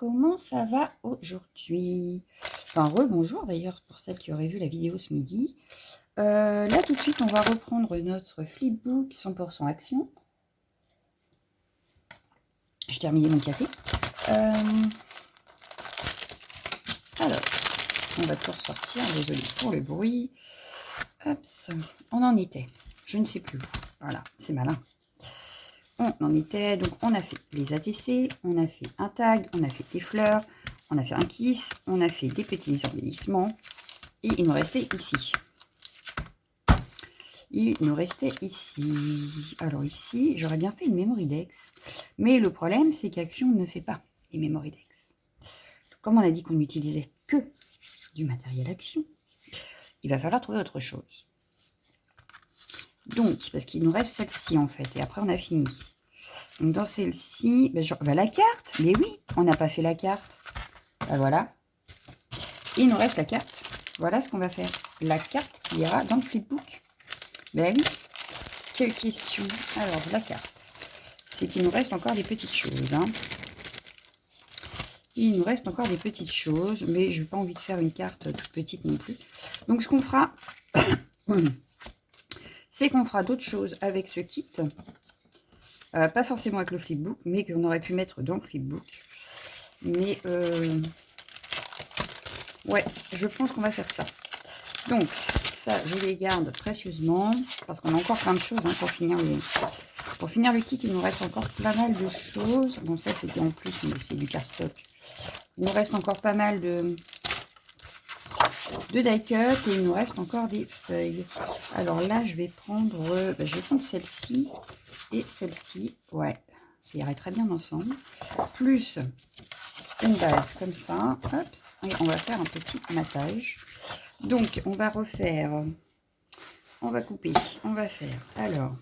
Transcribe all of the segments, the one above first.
comment ça va aujourd'hui? Enfin, rebonjour d'ailleurs pour celles qui auraient vu la vidéo ce midi. Là, tout de suite, on va reprendre notre flipbook 100% action. J'ai terminé mon café. Alors, on va tout ressortir. Désolée pour le bruit. Hop, on en était. Je ne sais plus où. Voilà, c'est malin. On en était, donc on a fait les ATC, on a fait un tag, on a fait des fleurs, on a fait un kiss, on a fait des petits embellissements, et il nous restait ici. Il nous restait ici. Alors ici, j'aurais bien fait une memory dex, mais le problème, c'est qu'Action ne fait pas les memory dex. Donc, comme on a dit qu'on n'utilisait que du matériel Action, il va falloir trouver autre chose. Donc, parce qu'il nous reste celle-ci en fait, et après on a fini. Donc dans celle-ci, la carte, mais oui, on n'a pas fait la carte. Ben voilà. Il nous reste la carte. Voilà ce qu'on va faire. La carte qui ira dans le flipbook. Ben oui. Quelle question. Alors, la carte. C'est qu'il nous reste encore des petites choses. Hein. Il nous reste encore des petites choses, mais je n'ai pas envie de faire une carte toute petite non plus. Donc ce qu'on fera, c'est qu'on fera d'autres choses avec ce kit. Pas forcément avec le flipbook, mais qu'on aurait pu mettre dans le flipbook. Mais ouais, je pense qu'on va faire ça. Donc, ça, je les garde précieusement, parce qu'on a encore plein de choses hein, pour finir le kit. Il nous reste encore pas mal de choses. Bon, ça, c'était en plus, mais c'est du cardstock. Il nous reste encore pas mal de die cut, et il nous reste encore des feuilles. Alors là, je vais prendre celle-ci et celle-ci. Ouais, ça irait très bien ensemble. Plus une base comme ça. Hop, et on va faire un petit matage. Donc, on va refaire, on va couper, on va faire. Alors,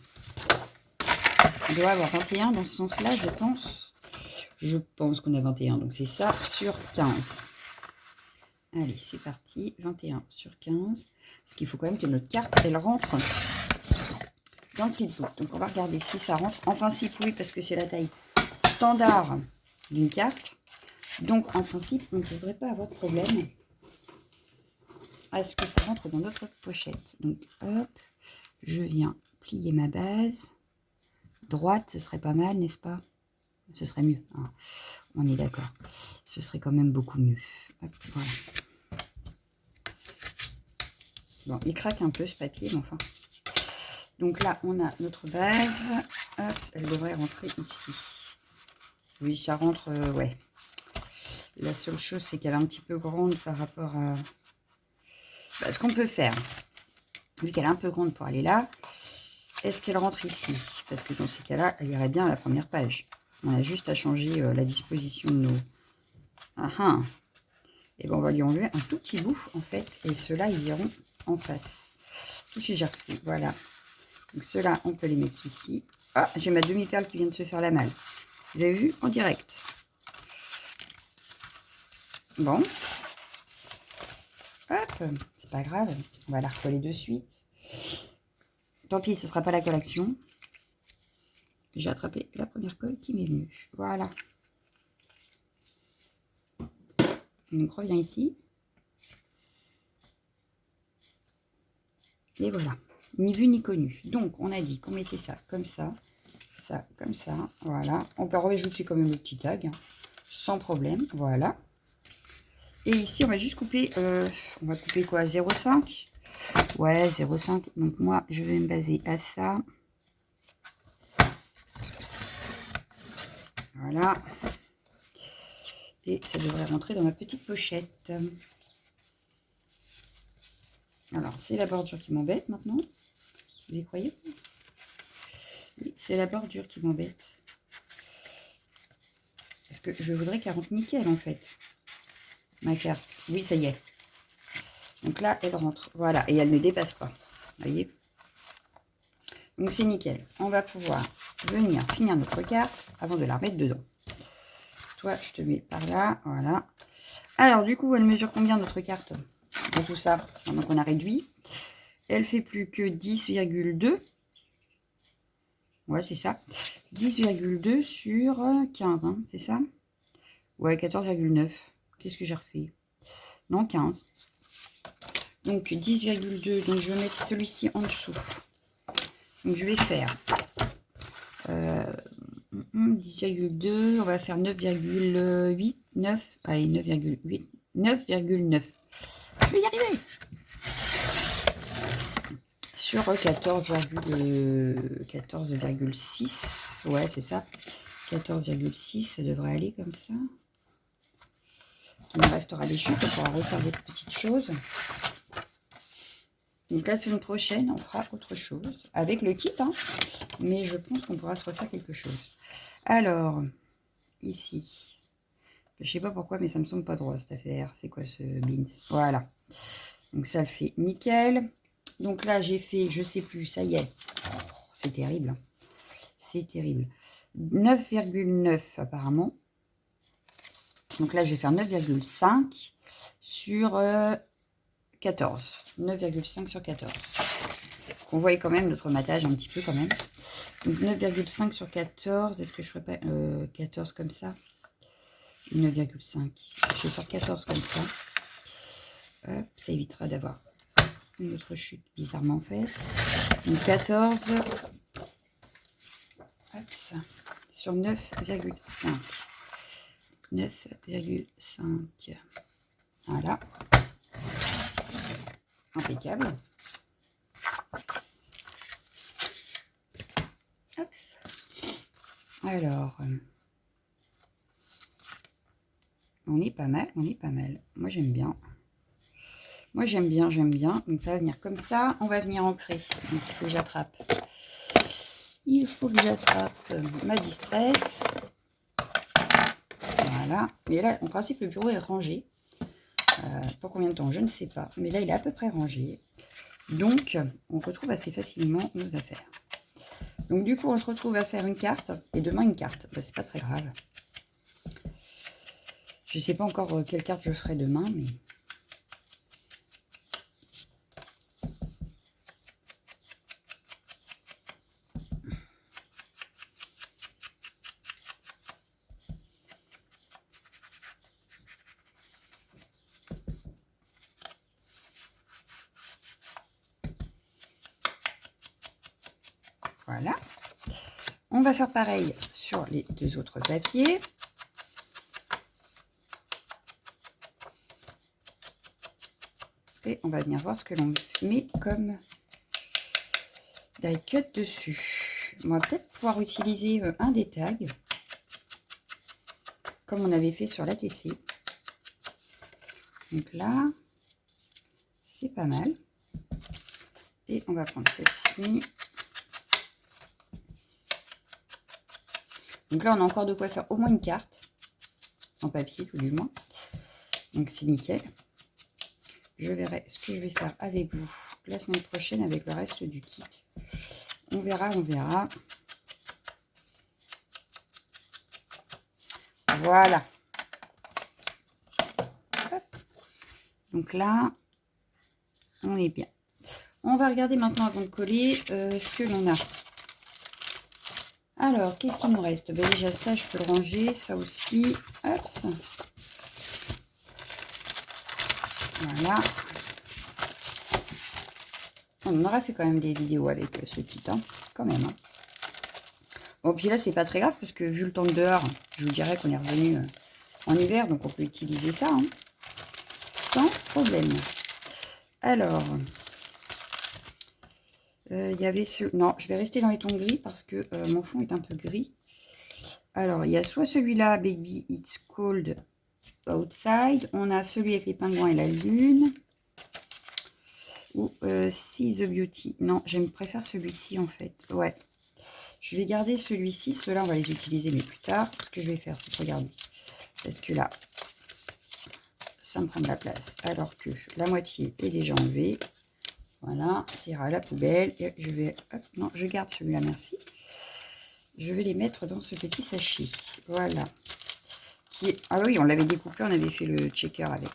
on doit avoir 21 dans ce sens-là, je pense. Je pense qu'on a 21, donc c'est ça sur 15. Allez, c'est parti, 21 sur 15. Parce qu'il faut quand même que notre carte, elle rentre dans le flipbook. Donc, on va regarder si ça rentre. En principe, oui, parce que c'est la taille standard d'une carte. Donc, en principe, on ne devrait pas avoir de problème à ce que ça rentre dans notre pochette. Donc, hop, je viens plier ma base. Droite, ce serait pas mal, n'est-ce pas? Ce serait mieux. Hein. On est d'accord. Ce serait quand même beaucoup mieux. Hop, voilà. Bon, il craque un peu ce papier, mais enfin. Donc là, on a notre base. Hop, elle devrait rentrer ici. Oui, ça rentre, ouais. La seule chose, c'est qu'elle est un petit peu grande par rapport à... ce qu'on peut faire, vu qu'elle est un peu grande pour aller là, est-ce qu'elle rentre ici? Parce que dans ces cas-là, elle irait bien à la première page. On a juste à changer la disposition de nos... Et bien, on va lui enlever un tout petit bout, en fait. Et ceux-là, ils iront en face. Tout ce que j'ai refait, voilà. Donc, ceux-là, on peut les mettre ici. Ah, j'ai ma demi-perle qui vient de se faire la malle. Vous avez vu? En direct. Bon. Hop, c'est pas grave. On va la recoller de suite. Tant pis, ce ne sera pas la collection. J'ai attrapé la première colle qui m'est venue. Voilà. Donc, reviens ici. Et voilà. Ni vu ni connu. Donc, on a dit qu'on mettait ça comme ça. Ça comme ça. Voilà. On peut rajouter quand même le petit tag. Hein, sans problème. Voilà. Et ici, on va juste couper... on va couper quoi? 0,5? Ouais, 0,5. Donc, moi, je vais me baser à ça. Voilà. Et ça devrait rentrer dans ma petite pochette. Alors, c'est la bordure qui m'embête maintenant. Vous y croyez? Oui, c'est la bordure qui m'embête. Parce que je voudrais qu'elle rentre nickel, en fait. Ma carte. Oui, ça y est. Donc là, elle rentre. Voilà. Et elle ne dépasse pas. Vous voyez? Donc, c'est nickel. On va pouvoir venir finir notre carte avant de la remettre dedans. Toi, je te mets par là. Voilà. Alors, du coup, elle mesure combien notre carte? Dans tout ça, pendant qu'on a réduit. Elle fait plus que 10,2. Ouais, c'est ça. 10,2 sur 15, hein, c'est ça? Ouais, 14,9. Qu'est-ce que j'ai refait? Non, 15. Donc 10,2. Donc je vais mettre celui-ci en dessous. Donc je vais faire 10,2. On va faire 9,8. 9. Allez, 9,8. 9,9. Je vais y arriver. Sur 14,6. Ouais, c'est ça. 14,6, ça devrait aller comme ça. Il me restera des chutes, on pourra refaire des petites choses. Donc la semaine prochaine, on fera autre chose. Avec le kit, hein. Mais je pense qu'on pourra se refaire quelque chose. Alors, ici. Je sais pas pourquoi, mais ça me semble pas droit cette affaire. C'est quoi ce beans? Voilà. Donc ça le fait nickel. Donc là, j'ai fait, je sais plus, ça y est. Oh, c'est terrible. C'est terrible. 9,9 apparemment. Donc là, je vais faire 9,5 sur 14. 9,5 sur 14. On voit quand même notre matage un petit peu quand même. Donc 9,5 sur 14. Est-ce que je ferais pas 14 comme ça? 9,5. Je vais faire 14 comme ça. Hop, ça évitera d'avoir une autre chute bizarrement faite. Donc 14 hop, sur 9,5. 9,5. Voilà. Impeccable. Hop. Alors, on est pas mal, on est pas mal. Moi, j'aime bien. Moi, j'aime bien, j'aime bien. Donc, ça va venir comme ça. On va venir ancrer. Donc, il faut que j'attrape. Il faut que j'attrape ma distress. Voilà. Mais là, en principe, le bureau est rangé. Pour combien de temps? Je ne sais pas. Mais là, il est à peu près rangé. Donc, on retrouve assez facilement nos affaires. Donc, du coup, on se retrouve à faire une carte. Et demain, une carte. Ben, c'est pas très grave. Je ne sais pas encore quelle carte je ferai demain, mais... Voilà. On va faire pareil sur les deux autres papiers. Et on va venir voir ce que l'on met comme die cut dessus. On va peut-être pouvoir utiliser un des tags, comme on avait fait sur l'ATC. Donc là, c'est pas mal. Et on va prendre celle-ci. Donc là, on a encore de quoi faire au moins une carte, en papier tout du moins. Donc c'est nickel. Je verrai ce que je vais faire avec vous la semaine prochaine avec le reste du kit. On verra, on verra. Voilà. Hop. Donc là, on est bien. On va regarder maintenant avant de coller ce que l'on a. Alors, qu'est-ce qu'il nous reste? Ben, déjà, ça, je peux le ranger. Ça aussi. Hop. Voilà. On aura fait quand même des vidéos avec ce kit, hein, quand même. Hein. Bon, puis là, c'est pas très grave, parce que vu le temps de dehors, je vous dirais qu'on est revenu en hiver, donc on peut utiliser ça, hein, sans problème. Alors, il y avait ce... Non, je vais rester dans les tons gris, parce que mon fond est un peu gris. Alors, il y a soit celui-là, Baby It's Cold Outside. On a celui avec les pingouins et la lune. Ou See the Beauty. Non, je préfère celui-ci en fait. Ouais. Je vais garder celui-ci. Ceux-là, on va les utiliser, mais plus tard. Ce que je vais faire, c'est regarder. Parce que là, ça me prend de la place. Alors que la moitié est déjà enlevée. Voilà, ça ira à la poubelle. Et je vais... Hop, non, je garde celui-là, merci. Je vais les mettre dans ce petit sachet. Voilà. Ah oui, on l'avait découpé, on avait fait le checker avec.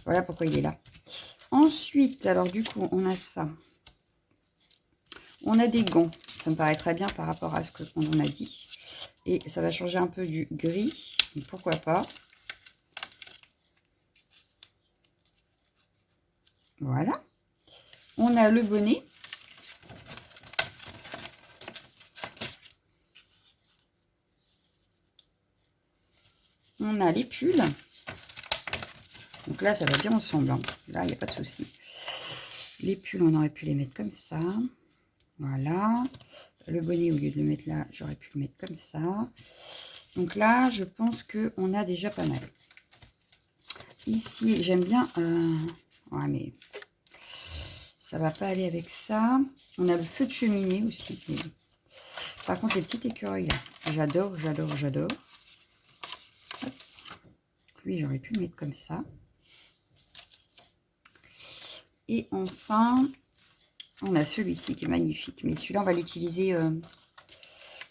Voilà pourquoi il est là. Ensuite, alors du coup, on a ça. On a des gants. Ça me paraît très bien par rapport à ce qu'on en a dit. Et ça va changer un peu du gris. Donc pourquoi pas. Voilà. On a le bonnet. On a les pulls. Donc là, ça va bien ensemble. Hein. Là, il n'y a pas de souci. Les pulls, on aurait pu les mettre comme ça. Voilà. Le bonnet, au lieu de le mettre là, j'aurais pu le mettre comme ça. Donc là, je pense qu'on a déjà pas mal. Ici, j'aime bien... Ouais, mais ça va pas aller avec ça. On a le feu de cheminée aussi. Par contre, les petits écureuils, là, j'adore, j'adore, j'adore. Lui, j'aurais pu le mettre comme ça. Et enfin, on a celui-ci qui est magnifique. Mais celui-là, on va l'utiliser...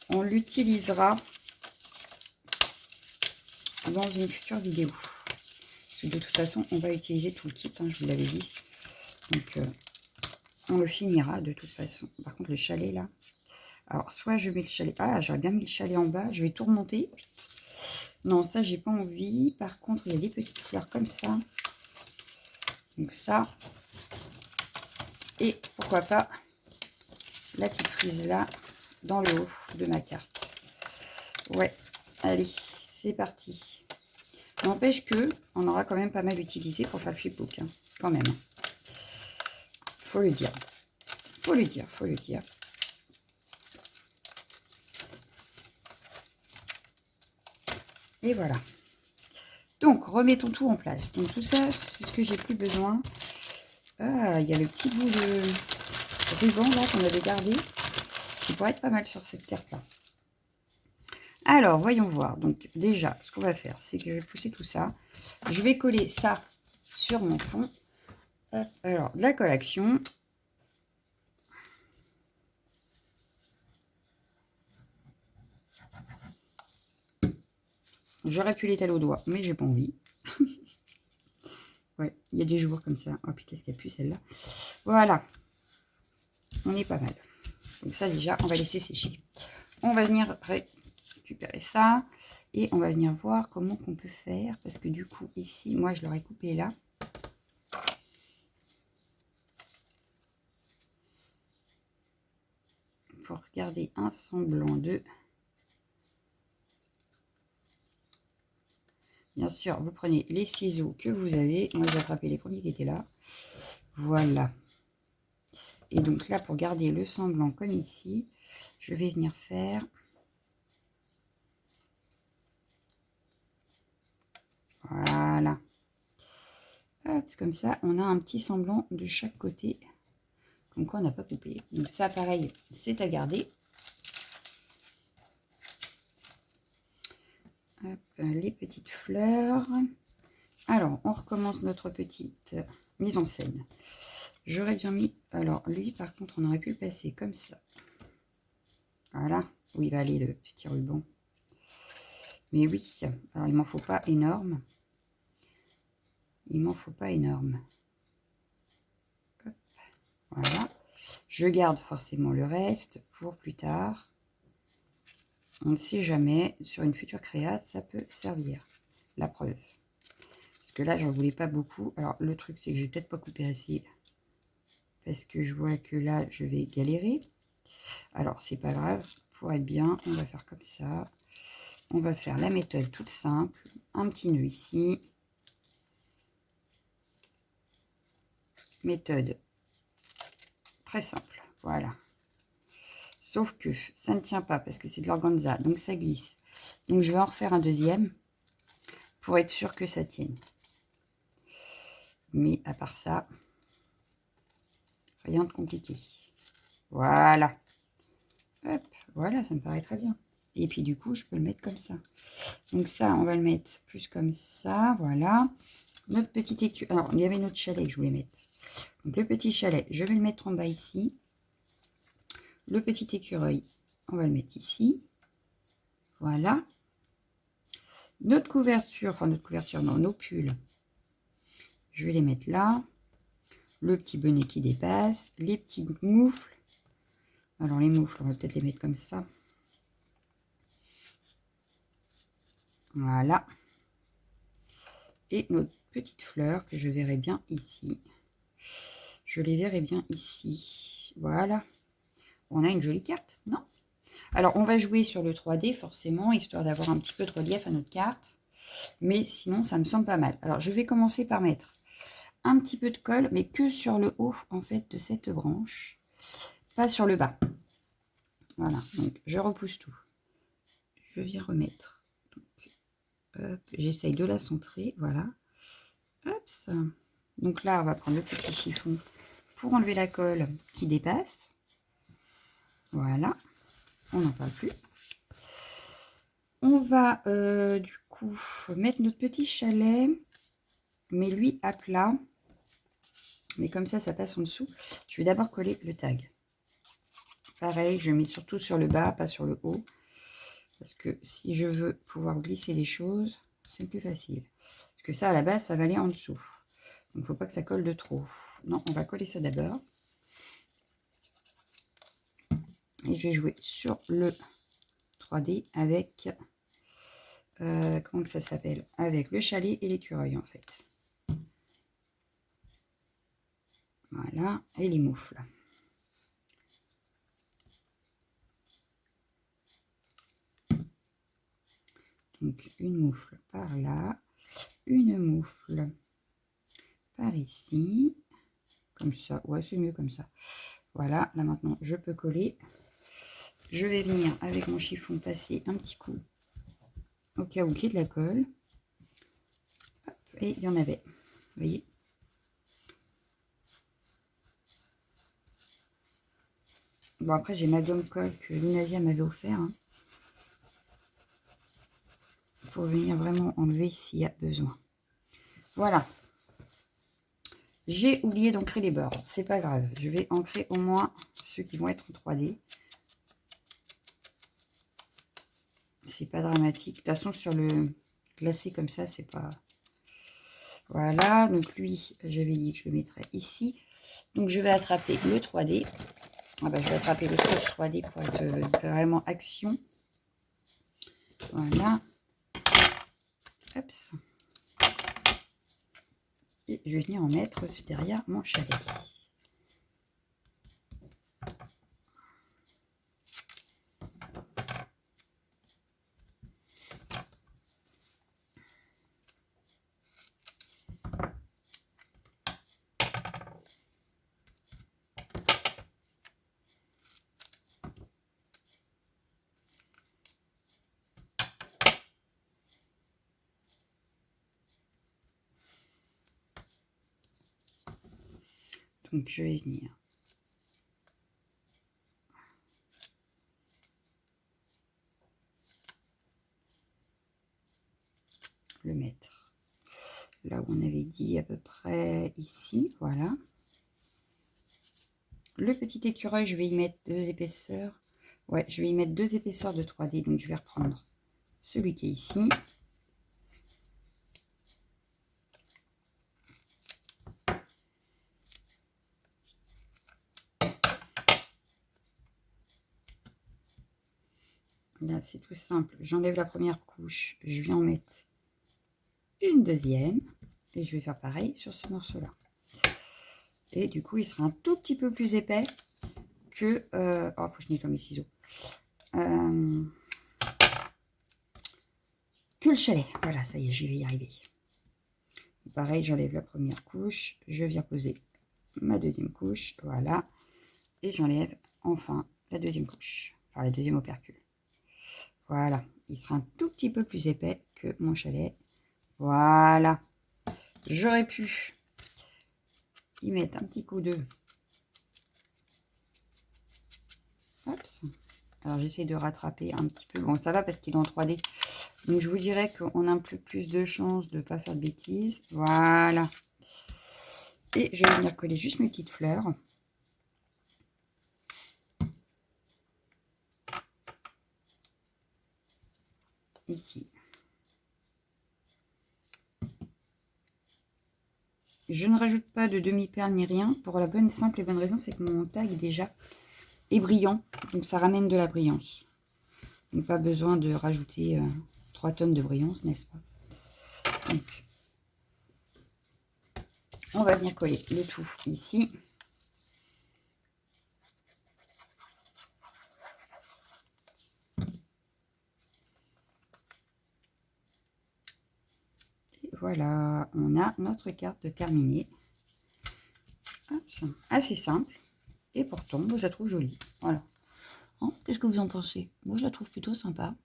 on l'utilisera dans une future vidéo. Parce que de toute façon, on va utiliser tout le kit, hein, je vous l'avais dit. Donc, on le finira de toute façon. Par contre, le chalet, là... Alors, soit je mets le chalet... Ah, j'aurais bien mis le chalet en bas. Je vais tout remonter. Non, ça, j'ai pas envie. Par contre, il y a des petites fleurs comme ça. Donc ça... Et pourquoi pas la petite frise là, dans le haut de ma carte. Ouais, allez, c'est parti. N'empêche que on aura quand même pas mal utilisé pour faire le flipbook, hein, quand même. Faut le dire. Faut le dire, faut le dire. Et voilà. Donc, remettons tout en place. Donc, tout ça, c'est ce que j'ai plus besoin. Ah, il y a le petit bout de ruban là qu'on avait gardé. Qui pourrait être pas mal sur cette carte-là. Alors, voyons voir. Donc, déjà, ce qu'on va faire, c'est que je vais pousser tout ça. Je vais coller ça sur mon fond. Hop, alors, de la collation. J'aurais pu l'étaler au doigt, mais j'ai pas envie. Ouais, il y a des jours comme ça. Oh, puis qu'est-ce qu'il y a plus celle-là? Voilà. On est pas mal. Donc ça, déjà, on va laisser sécher. On va venir récupérer ça. Et on va venir voir comment qu'on peut faire. Parce que du coup, ici, moi, je l'aurais coupé là. Pour garder un semblant de... Bien sûr, vous prenez les ciseaux que vous avez. Moi, j'ai attrapé les premiers qui étaient là. Voilà. Et donc là, pour garder le semblant comme ici, je vais venir faire... Voilà. Hop, comme ça, on a un petit semblant de chaque côté. Comme quoi, on n'a pas coupé. Donc ça, pareil, c'est à garder. Hop, les petites fleurs. Alors, on recommence notre petite mise en scène. J'aurais bien mis... Alors, lui, par contre, on aurait pu le passer comme ça. Voilà, où il va aller le petit ruban. Mais oui, alors il m'en faut pas énorme. Il m'en faut pas énorme. Hop, voilà. Je garde forcément le reste pour plus tard. On ne sait jamais, sur une future créa, ça peut servir. La preuve. Parce que là, j'en voulais pas beaucoup. Alors, le truc, c'est que je vais peut-être pas couper assez. Parce que je vois que là, je vais galérer. Alors, c'est pas grave. Pour être bien, on va faire comme ça. On va faire la méthode toute simple. Un petit nœud ici. Méthode très simple. Voilà. Sauf que ça ne tient pas parce que c'est de l'organza. Donc, ça glisse. Donc, je vais en refaire un deuxième pour être sûr que ça tienne. Mais à part ça, rien de compliqué. Voilà. Hop, voilà, ça me paraît très bien. Et puis du coup, je peux le mettre comme ça. Donc ça, on va le mettre plus comme ça, voilà. Notre petit écu... Alors, il y avait notre chalet que je voulais mettre. Donc le petit chalet, je vais le mettre en bas ici. Le petit écureuil, on va le mettre ici. Voilà. Notre couverture, enfin notre couverture, non, nos pulls. Je vais les mettre là. Le petit bonnet qui dépasse. Les petites moufles. Alors les moufles, on va peut-être les mettre comme ça. Voilà. Et notre petite fleur que je verrai bien ici. Je les verrai bien ici. Voilà. On a une jolie carte, non? Alors, on va jouer sur le 3D, forcément, histoire d'avoir un petit peu de relief à notre carte. Mais sinon, ça me semble pas mal. Alors, je vais commencer par mettre un petit peu de colle, mais que sur le haut, en fait, de cette branche. Pas sur le bas. Voilà, donc je repousse tout. Je viens remettre. J'essaye de la centrer, voilà. Hop. Donc là, on va prendre le petit chiffon pour enlever la colle qui dépasse. Voilà, on n'en parle plus. On va du coup mettre notre petit chalet, mais lui à plat. Mais comme ça passe en dessous. Je vais d'abord coller le tag. Pareil, je mets surtout sur le bas, pas sur le haut. Parce que si je veux pouvoir glisser des choses, c'est plus facile. Parce que ça, à la base, ça va aller en dessous. Donc, il ne faut pas que ça colle de trop. Non, on va coller ça d'abord. Et je vais jouer sur le 3D avec... comment que ça s'appelle? Avec le chalet et l'écureuil, en fait. Voilà, et les moufles. Donc, une moufle par là, une moufle par ici, comme ça. Ouais, c'est mieux comme ça. Voilà, là maintenant, je peux coller. Je vais venir avec mon chiffon passer un petit coup au cas où qu'il y ait de la colle. Hop, et il y en avait, vous voyez. Bon, après, j'ai ma gomme colle que Lunasia m'avait offert. Hein, pour venir vraiment enlever s'il y a besoin. Voilà. J'ai oublié d'ancrer les bords. C'est pas grave. Je vais ancrer au moins ceux qui vont être en 3D. C'est pas dramatique. De toute façon, sur le glacé comme ça, c'est pas... Voilà. Donc lui, j'avais dit que je le mettrais ici. Donc je vais attraper le 3D. Ah bah, je vais attraper le scotch 3D pour être vraiment action. Voilà. Hop. Et je vais venir en mettre derrière mon chalet. Donc je vais venir le mettre là où on avait dit à peu près ici, voilà. Le petit écureuil, je vais y mettre 2 épaisseurs. Ouais, je vais y mettre 2 épaisseurs de 3D, donc je vais reprendre celui qui est ici. Là, c'est tout simple. J'enlève la première couche, je viens en mettre une deuxième. Et je vais faire pareil sur ce morceau-là. Et du coup, il sera un tout petit peu plus épais que... oh, faut que je nettoie mes ciseaux. Que le chalet. Voilà, ça y est, j'y vais y arriver. Pareil, j'enlève la première couche. Je viens poser ma deuxième couche. Voilà. Et j'enlève enfin la deuxième couche. Enfin, la deuxième opercule. Voilà. Il sera un tout petit peu plus épais que mon chalet. Voilà. J'aurais pu y mettre un petit coup de... Hop. Alors, j'essaie de rattraper un petit peu. Bon, ça va parce qu'il est en 3D. Donc, je vous dirais qu'on a un peu plus de chance de ne pas faire de bêtises. Voilà. Et je vais venir coller juste mes petites fleurs. Ici. Je ne rajoute pas de demi-perle ni rien. Pour la bonne, simple et bonne raison, c'est que mon tag déjà est brillant. Donc, ça ramène de la brillance. Donc, pas besoin de rajouter 3 tonnes de brillance, n'est-ce pas? Donc, on va venir coller le tout ici. Et voilà, on a notre carte terminée. Assez simple. Et pourtant, moi, je la trouve jolie. Voilà. Hein, qu'est-ce que vous en pensez? Moi, je la trouve plutôt sympa.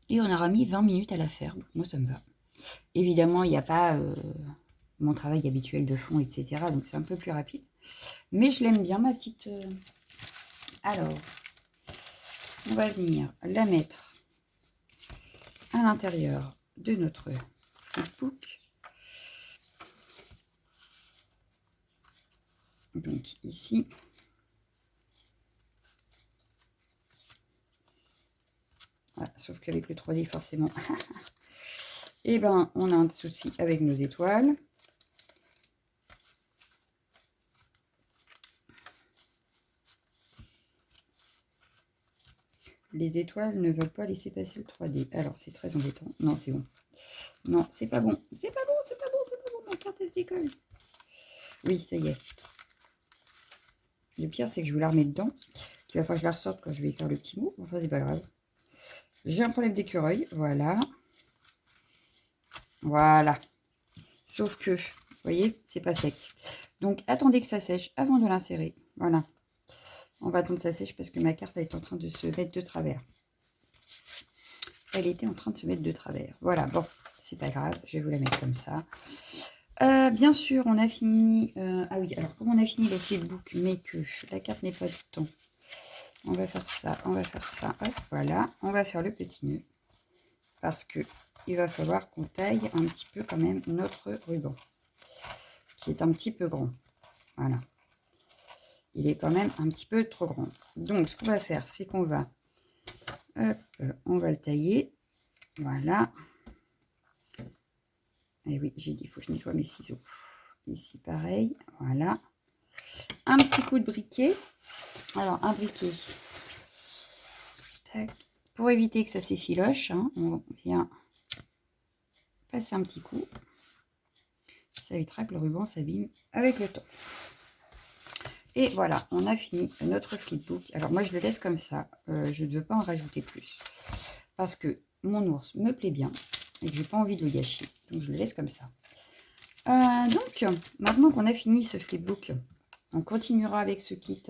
Et on aura mis 20 minutes à la faire. Donc, moi, ça me va. Évidemment, il n'y a pas mon travail habituel de fond, etc. Donc, c'est un peu plus rapide. Mais je l'aime bien, ma petite... Alors, on va venir la mettre à l'intérieur de notre flipbook. Donc, ici... Voilà, sauf qu'avec le 3D, forcément, et ben, on a un souci avec nos étoiles. Les étoiles ne veulent pas laisser passer le 3D. Alors, c'est très embêtant. Non, c'est bon. Non, c'est pas bon. C'est pas bon, c'est pas bon, c'est pas bon. Ma carte, elle se décolle. Oui, ça y est. Le pire, c'est que je vous la remets dedans. Il va falloir que je la ressorte quand je vais écrire le petit mot. Enfin, c'est pas grave. J'ai un problème d'écureuil. Voilà. Voilà. Sauf que, vous voyez, c'est pas sec. Donc, attendez que ça sèche avant de l'insérer. Voilà. On va attendre que ça sèche parce que ma carte elle est en train de se mettre de travers. Elle était en train de se mettre de travers. Voilà, bon, c'est pas grave. Je vais vous la mettre comme ça. Bien sûr, on a fini... ah oui, alors, comme on a fini le flipbook, mais que la carte n'est pas dedans, on va faire ça, on va faire ça. Hop, voilà. On va faire le petit nœud. Parce que il va falloir qu'on taille un petit peu quand même notre ruban. Qui est un petit peu grand. Voilà. Il est quand même un petit peu trop grand. Donc, ce qu'on va faire, c'est qu'on va... Hop, on va le tailler. Voilà. Et oui, j'ai dit, il faut que je nettoie mes ciseaux. Ici, pareil. Voilà. Un petit coup de briquet. Alors, un briquet. Tac. Pour éviter que ça s'effiloche, hein, on vient passer un petit coup. Ça évitera que le ruban s'abîme avec le temps. Et voilà, on a fini notre flipbook. Alors, moi, je le laisse comme ça. Je ne veux pas en rajouter plus. Parce que mon ours me plaît bien. Et que je n'ai pas envie de le gâcher. Donc, je le laisse comme ça. Donc, maintenant qu'on a fini ce flipbook, on continuera avec ce kit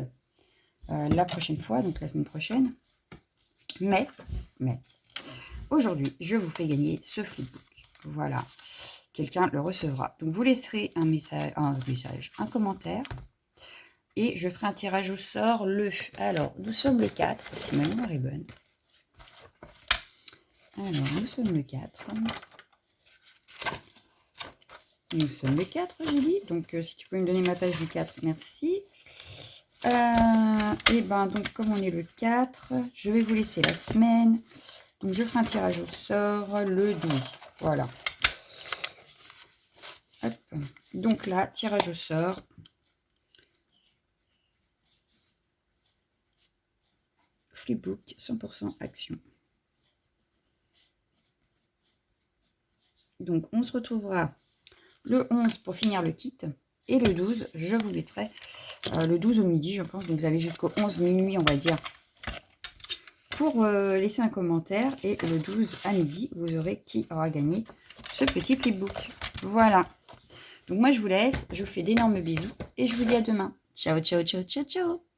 la prochaine fois, donc la semaine prochaine. Mais aujourd'hui, je vous fais gagner ce flipbook. Voilà, quelqu'un le recevra. Donc, vous laisserez un commentaire. Et je ferai un tirage au sort le... Alors, nous sommes le 4. Si ma mémoire est bonne. Alors, nous sommes le 4. Nous sommes le 4, j'ai dit. Donc, si tu peux me donner ma page du 4, merci. Et ben, donc, comme on est le 4, je vais vous laisser la semaine. Donc, je ferai un tirage au sort le 12. Voilà. Hop. Donc là, tirage au sort. Flipbook 100% action. Donc, on se retrouvera le 11 pour finir le kit. Et le 12, je vous mettrai le 12 au midi, je pense. Donc, vous avez jusqu'au 11 minuit, on va dire, pour laisser un commentaire. Et le 12 à midi, vous aurez qui aura gagné ce petit flipbook. Voilà. Donc, moi, je vous laisse. Je vous fais d'énormes bisous. Et je vous dis à demain. Ciao, ciao, ciao, ciao, ciao.